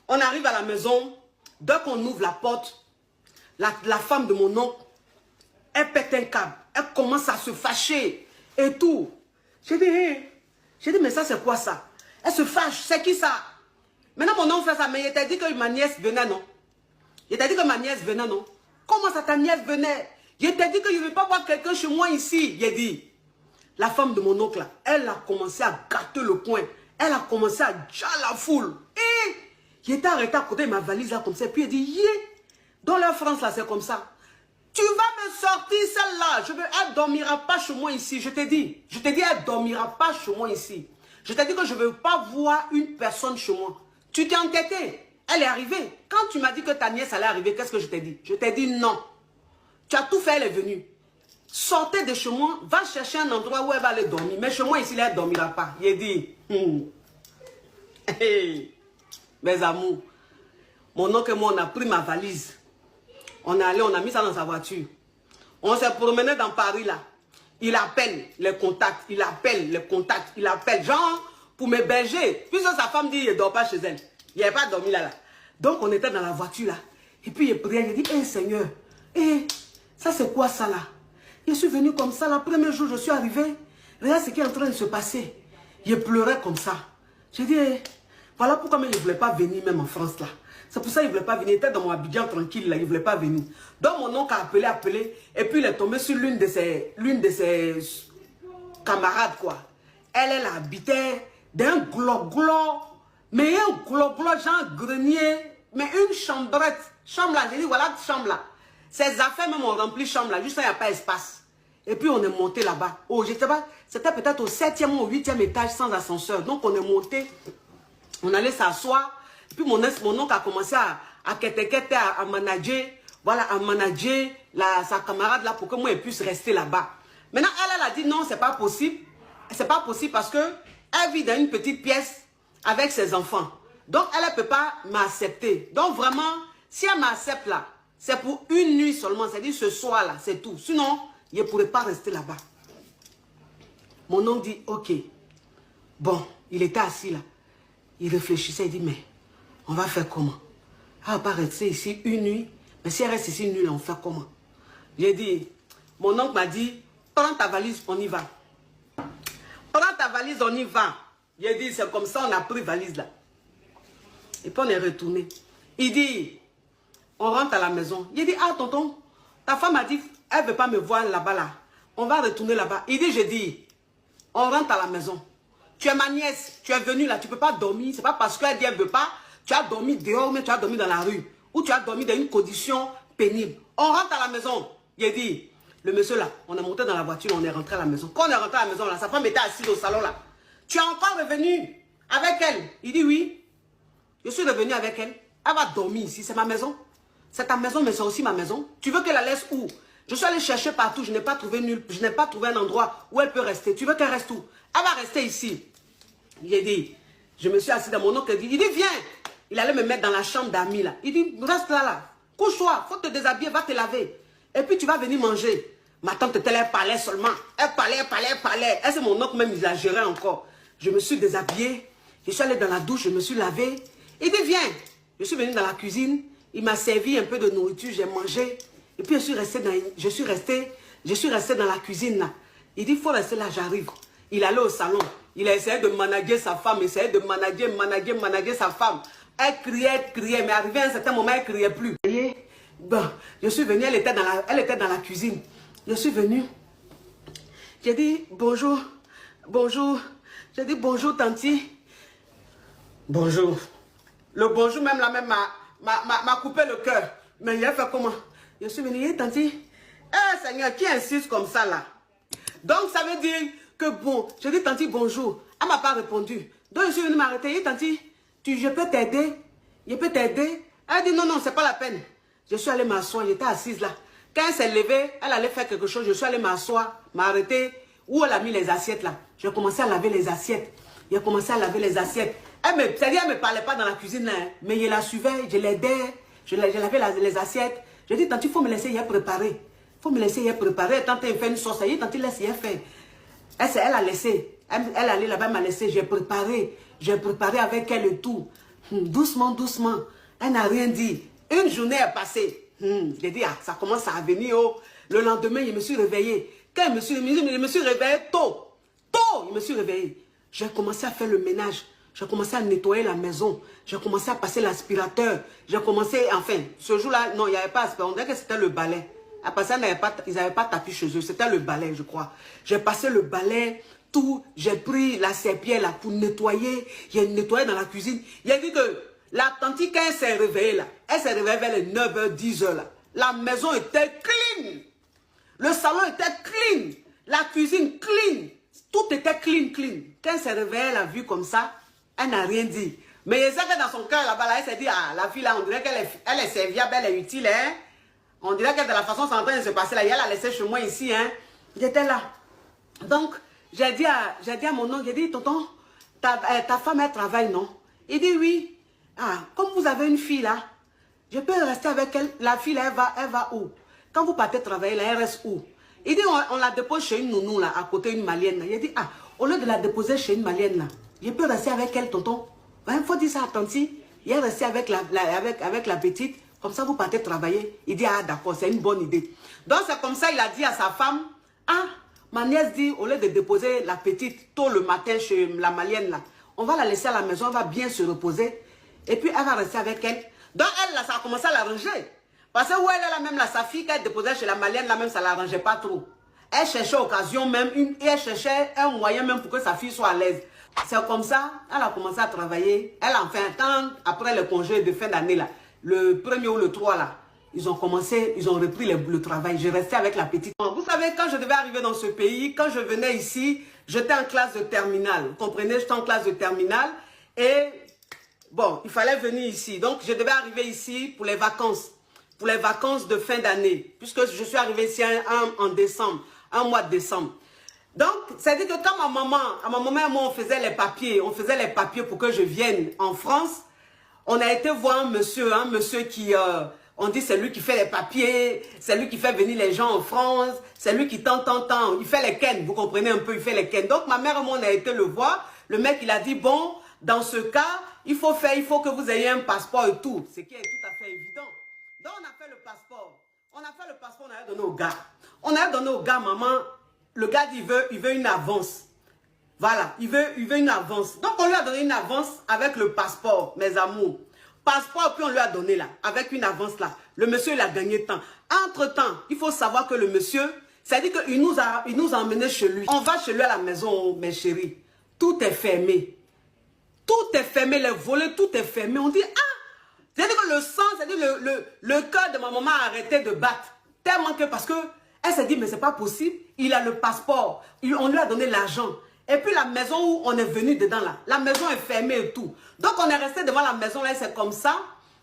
On arrive à la maison. Dès qu'on ouvre la porte, la femme de mon oncle, elle pète un câble. Elle commence à se fâcher et tout. J'ai dit, hey. J'ai dit, mais ça c'est quoi ça? Elle se fâche, c'est qui ça? Maintenant mon oncle fait ça, mais il t'a dit que ma nièce venait, non? Il t'a dit que ma nièce venait, non? Comment ça ta nièce venait? Je t'ai dit que je ne veux pas voir quelqu'un chez moi ici. J'ai dit, la femme de mon oncle, là, elle a commencé à gâter le coin. Elle a commencé à dire la foule. Et j'étais arrêté à côté de ma valise là comme ça. Puis elle dit, yeah. Dans la France là, c'est comme ça. Tu vas me sortir celle-là. Elle ne dormira pas chez moi ici. Je t'ai dit, elle ne dormira pas chez moi ici. Je t'ai dit que je ne veux pas voir une personne chez moi. Tu t'es entêté. Elle est arrivée. Quand tu m'as dit que ta nièce allait arriver, qu'est-ce que je t'ai dit? Je t'ai dit non. Tu as tout fait, elle est venue. Sortez de chez moi, va chercher un endroit où elle va aller dormir. Mais chez moi ici, elle ne dormira pas. Il a dit, hey, mes amours, mon oncle et moi, on a pris ma valise. On est allé, on a mis ça dans sa voiture. On s'est promené dans Paris là. Il appelle les contacts, il appelle les contacts, il appelle. Genre, pour m'héberger. Puisque sa femme dit, il ne dort pas chez elle. Il n'avait pas dormi là. Donc, on était dans la voiture là. Et puis, il priait, il dit, hé Seigneur, ça c'est quoi ça là? Je suis venu comme ça, le premier jour je suis arrivé. Regarde ce qui est en train de se passer. Je pleurais comme ça. J'ai dit, voilà pourquoi je ne voulais pas venir même en France là. C'est pour ça qu'il ne voulait pas venir. Il était dans mon Abidjan tranquille là, il ne voulait pas venir. Donc mon oncle a appelé. Et puis il est tombé sur l'une de ses camarades quoi. Elle habitait d'un glo-glo. Mais un glo-glo genre grenier. Mais une chambrette. Chambre là, j'ai dit voilà chambre là. Ses affaires même ont rempli chambre là, juste là, il n'y a pas d'espace. Et puis on est monté là-bas. Oh, je sais pas, c'était peut-être au 7e ou au 8e étage sans ascenseur. Donc on est monté, on allait s'asseoir. Et puis mon oncle a commencé à manager, voilà, à manager sa camarade là pour que moi je puisse rester là-bas. Maintenant, elle a dit non, c'est pas possible. C'est pas possible parce que elle vit dans une petite pièce avec ses enfants. Donc elle ne peut pas m'accepter. Donc vraiment, si elle m'accepte là, c'est pour une nuit seulement, c'est-à-dire ce soir-là, c'est tout. Sinon, je ne pourrais pas rester là-bas. Mon oncle dit, ok. Bon, il était assis là. Il réfléchissait, il dit, mais on va faire comment? Elle ne va pas rester ici une nuit. Mais si elle reste ici une nuit, là, on fait comment? J'ai dit, mon oncle m'a dit, prends ta valise, on y va. Prends ta valise, on y va. J'ai dit, c'est comme ça, on a pris valise là. Et puis on est retourné. Il dit, on rentre à la maison. Il dit, ah tonton, ta femme a dit, elle ne veut pas me voir là-bas là. On va retourner là-bas. Il dit, je dis, on rentre à la maison. Tu es ma nièce, tu es venue là, tu ne peux pas dormir. Ce n'est pas parce qu'elle dit, elle ne veut pas. Tu as dormi dehors, mais tu as dormi dans la rue. Ou tu as dormi dans une condition pénible. On rentre à la maison. Il dit, le monsieur là, on est monté dans la voiture, on est rentré à la maison. Quand on est rentré à la maison là, sa femme était assise au salon là. Tu es encore revenu avec elle? Il dit, oui. Je suis revenu avec elle. Elle va dormir ici, c'est ma maison. C'est ta maison, mais c'est aussi ma maison. Tu veux qu'elle la laisse où? Je suis allé chercher partout, je n'ai pas trouvé nulle, je n'ai pas trouvé un endroit où elle peut rester. Tu veux qu'elle reste où? Elle va rester ici. J'ai dit, je me suis assis dans mon oncle, il dit, viens. Il allait me mettre dans la chambre d'amis là. Il dit, reste là. Couche-toi, faut te déshabiller, va te laver. Et puis tu vas venir manger. Ma tante, elle parlait seulement. Elle parlait. Elle, c'est mon oncle même, il la gérait encore. Je me suis déshabillée. Je suis allé dans la douche, je me suis lavé. Il dit, viens. Je suis venu dans la cuisine. Il m'a servi un peu de nourriture, j'ai mangé. Et puis je suis resté dans la cuisine là. Il dit, il faut rester là, j'arrive. Il allait au salon. Il a essayé de manager sa femme, manager sa femme. Elle criait, mais arrivé à un certain moment, elle ne criait plus. Bon, je suis venu, elle était dans la cuisine. Je suis venu. J'ai dit, bonjour. J'ai dit, bonjour, tanti. Bonjour. Le bonjour, même la même m'a coupé le cœur. Mais il a fait comment? Je suis venu, tanti. Seigneur, qui insiste comme ça là? Donc, ça veut dire que bon, je dis, tanti, bonjour. Elle ne m'a pas répondu. Donc, je suis venu m'arrêter. Tanti, je peux t'aider? Je peux t'aider? Elle dit, non, c'est pas la peine. Je suis allée m'asseoir, j'étais assise là. Quand elle s'est levée, elle allait faire quelque chose. Je suis allée m'asseoir, m'arrêter. Où elle a mis les assiettes là? J'ai commencé à laver les assiettes. Elle ne me parlait pas dans la cuisine là, hein, mais je la suivais, je l'aidais, je lavais les assiettes. Je dis, tanti, il faut me laisser y préparer. Tante, elle fait une sauce, tanti, laisse y faire. Elle a laissé. Elle allait là-bas, elle m'a laissé. J'ai préparé avec elle et tout. Doucement, doucement. Elle n'a rien dit. Une journée est passée. J'ai dit, ah, ça commence à venir. Oh. Le lendemain, je me suis réveillée. Quand je me suis réveillée tôt. Tôt, je me suis réveillée. J'ai commencé à faire le ménage. J'ai commencé à nettoyer la maison. J'ai commencé à passer l'aspirateur. J'ai commencé, enfin, ce jour-là, non, il n'y avait pas aspirateur. On dirait que c'était le balai. Après ça, ils n'avaient pas tapis chez eux. C'était le balai, je crois. J'ai passé le balai, tout. J'ai pris la serpillère là pour nettoyer. J'ai nettoyé dans la cuisine. Il a dit que la tante, quand elle s'est réveillée là, elle s'est réveillée vers les 9h, 10h là. La maison était clean. Le salon était clean. La cuisine clean. Tout était clean, clean. Quand elle s'est réveillée, elle a vu comme ça. Elle n'a rien dit. Mais je sais que dans son cœur là-bas, là, elle s'est dit, ah, la fille là, on dirait qu'elle est serviable, elle est utile, hein. On dirait que de la façon c'est en train de se passer là, elle a laissé chez moi ici, hein. J'étais là. Donc, j'ai dit à mon oncle, j'ai dit, tonton, ta femme, elle travaille, non? Il dit, oui. Ah, comme vous avez une fille là, je peux rester avec elle. La fille là, elle va où? Quand vous partez travailler là, elle reste où? Il dit, on la dépose chez une nounou là, à côté d'une malienne là. Il dit, ah, au lieu de la déposer chez une malienne là, je peux rester avec elle, tonton. Il faut dire ça à tanti. Il est resté avec la petite. Comme ça, vous partez travailler. Il dit, ah d'accord, c'est une bonne idée. Donc, c'est comme ça, il a dit à sa femme, ah, ma nièce dit, au lieu de déposer la petite tôt le matin chez la malienne, là, on va la laisser à la maison, elle va bien se reposer. Et puis, elle va rester avec elle. Donc, elle, là, ça a commencé à l'arranger. Parce que où elle est là, même là, sa fille, qu'elle déposait chez la malienne, là, même, ça ne l'arrangeait pas trop. Elle cherchait occasion même, et elle cherchait un moyen même pour que sa fille soit à l'aise. C'est comme ça, elle a commencé à travailler. Elle, enfin, quand, après le congé de fin d'année, là, le 1er ou le 3, là, ils ont repris le travail. Je restais avec la petite. Vous savez, quand je devais arriver dans ce pays, quand je venais ici, j'étais en classe de terminale. Vous comprenez, j'étais en classe de terminale. Et, bon, il fallait venir ici. Donc, je devais arriver ici pour les vacances. Pour les vacances de fin d'année. Puisque je suis arrivé ici en décembre, un mois de décembre. Donc, c'est-à-dire que quand ma maman et moi, on faisait les papiers pour que je vienne en France, on a été voir un monsieur qui, on dit c'est lui qui fait les papiers, c'est lui qui fait venir les gens en France, c'est lui qui tant, il fait les ken, vous comprenez un peu, il fait les ken. Donc, ma mère et moi, on a été le voir, le mec, il a dit, bon, dans ce cas, il faut que vous ayez un passeport et tout, ce qui est tout à fait évident. Donc, on a fait le passeport, on a donné au gars. On a donné au gars, maman. Le gars dit, il veut une avance. Voilà, il veut une avance. Donc, on lui a donné une avance avec le passeport, mes amours. Passeport, puis on lui a donné là, avec une avance là. Le monsieur, il a gagné temps. Entre-temps, il faut savoir que le monsieur, c'est-à-dire qu'il nous a emmenés chez lui. On va chez lui à la maison, mes chéris. Tout est fermé. Tout est fermé, les volets, tout est fermé. On dit, ah! C'est-à-dire que le sang, c'est-à-dire le cœur de ma maman a arrêté de battre. Tellement que, parce que, elle s'est dit, mais c'est pas possible. Il a le passeport. On lui a donné l'argent. Et puis la maison où on est venu dedans là, la maison est fermée et tout. Donc on est resté devant la maison là, c'est comme ça.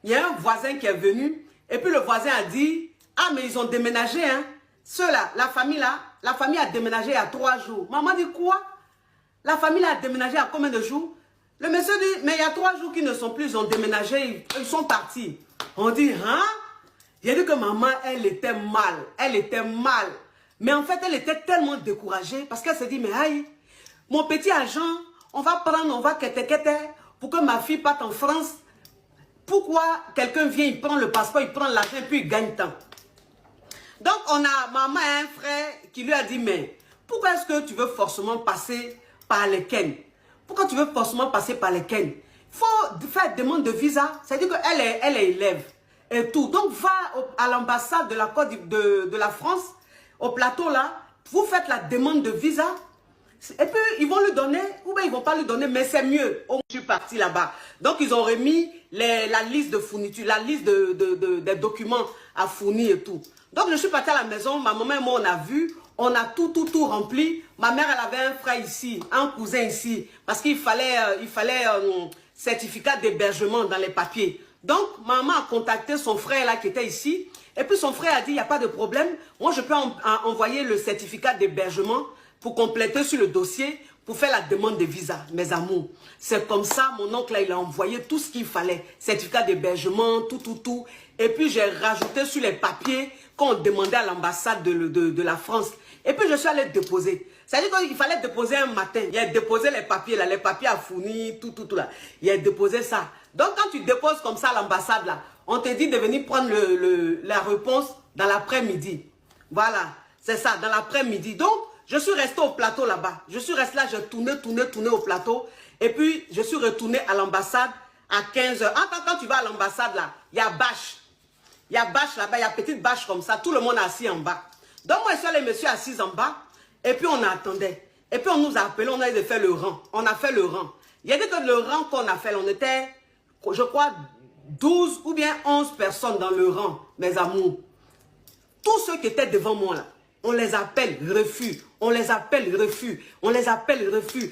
Il y a un voisin qui est venu. Et puis le voisin a dit, ah mais ils ont déménagé hein. Ceux-là, la famille a déménagé il y a 3 jours. Maman dit quoi? La famille a déménagé il y a combien de jours? Le monsieur dit, mais il y a 3 jours qu'ils ne sont plus, ils ont déménagé, ils sont partis. On dit, hein? J'ai dit que maman, elle était mal. Elle était mal. Mais en fait, elle était tellement découragée parce qu'elle s'est dit, mais aïe, mon petit agent, on va pour que ma fille parte en France. Pourquoi quelqu'un vient, il prend le passeport, il prend l'argent, puis il gagne temps. Donc, maman a un frère qui lui a dit, mais pourquoi est-ce que tu veux forcément passer par les Ken? Pourquoi tu veux forcément passer par les Ken? Il faut faire demande de visa. C'est-à-dire qu'elle est élève et tout. Donc, va à l'ambassade de la France, au plateau là, vous faites la demande de visa. Et puis, ils vont lui donner, ou bien ils ne vont pas lui donner, mais c'est mieux. Je suis partie là-bas. Donc, ils ont remis la liste de fourniture, la liste des documents à fournir et tout. Donc, je suis partie à la maison, ma maman et moi, on a vu, on a tout rempli. Ma mère, elle avait un frère ici, un cousin ici, parce qu'il fallait certificat d'hébergement dans les papiers. Donc, maman a contacté son frère là qui était ici. Et puis, son frère a dit, il n'y a pas de problème. Moi, je peux envoyer le certificat d'hébergement pour compléter sur le dossier, pour faire la demande de visa, mes amours. C'est comme ça, mon oncle, là, il a envoyé tout ce qu'il fallait. Certificat d'hébergement, tout. Et puis, j'ai rajouté sur les papiers qu'on demandait à l'ambassade de la France. Et puis, je suis allée déposer. C'est-à-dire qu'il fallait déposer un matin. Il a déposé les papiers, là, les papiers à fournir, tout, là. Il a déposé ça. Donc, quand tu déposes comme ça à l'ambassade, là, on te dit de venir prendre la réponse dans l'après-midi. Voilà, c'est ça, dans l'après-midi. Donc, je suis resté au plateau là-bas. Je suis resté là, j'ai tourné au plateau. Et puis, je suis retourné à l'ambassade à 15 h. Quand tu vas à l'ambassade, là, il y a bâche. Il y a bâche là-bas, il y a petite bâche comme ça. Tout le monde est assis en bas. Donc, moi, je suis allé, monsieur assis en bas. Et puis, on attendait. Et puis, on nous a appelés, on a fait le rang. On a fait le rang. Il y a dit que le rang qu'on a fait, on était, je crois, 12 ou bien 11 personnes dans le rang, mes amours. Tous ceux qui étaient devant moi, là, on les appelle refus. On les appelle refus. On les appelle refus.